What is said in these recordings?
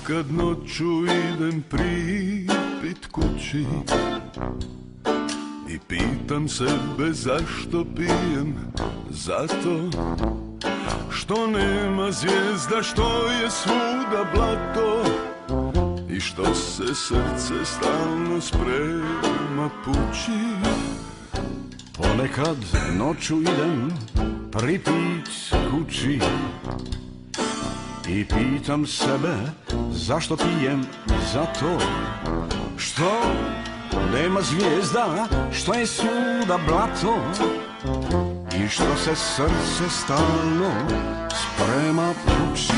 Kad noću idem pripit kući i pitam sebe zašto pijem, zato što nema zvijezda, što je svuda blato i što se srce stalno sprema pući. Ponekad noću idem pripit kući i pitam sebe zašto pijem, zato što nema zvijezda, što je svuda blato i što se srce stalno sprema pući.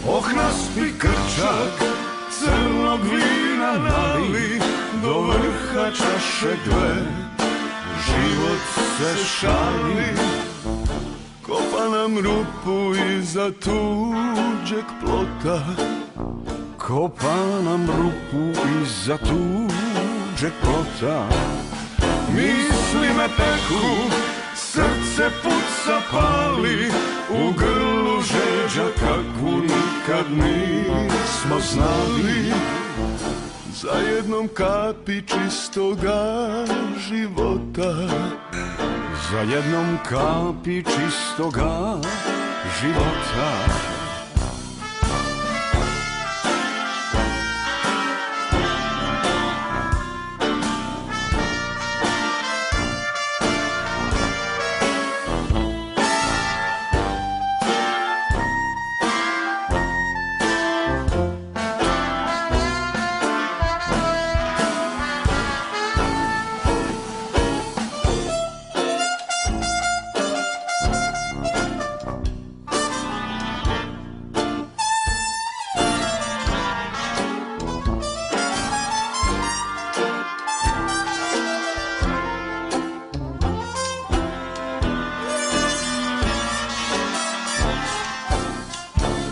Oh, naspi krčak crnog vina nali, do vrha čaše gle, život se šali. Kopa nam rupu iza tuđeg plota, kopa nam rupu iza tuđeg plota. Misli me peku, srce puca pali, u grlu žeđa kakvu nikad nismo znali. Za jednom kapi čistoga života, za jednom kapi čistoga života.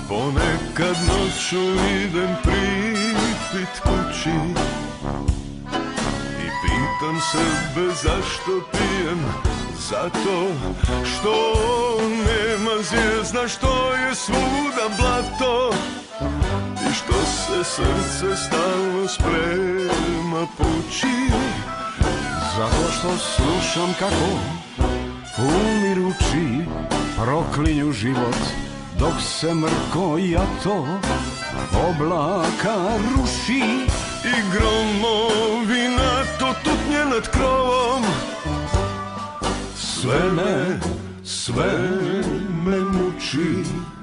Ponekad noću idem pripit kući i pitam sebe zašto pijem, zato što nema zvijezda, što je svuda blato i što se srce stalno sprema pući. Zato što slušam kako umirući proklinju život, dok se mrko jato oblaka ruši i gromovi na to tutnje nad krovom. Sve me muči.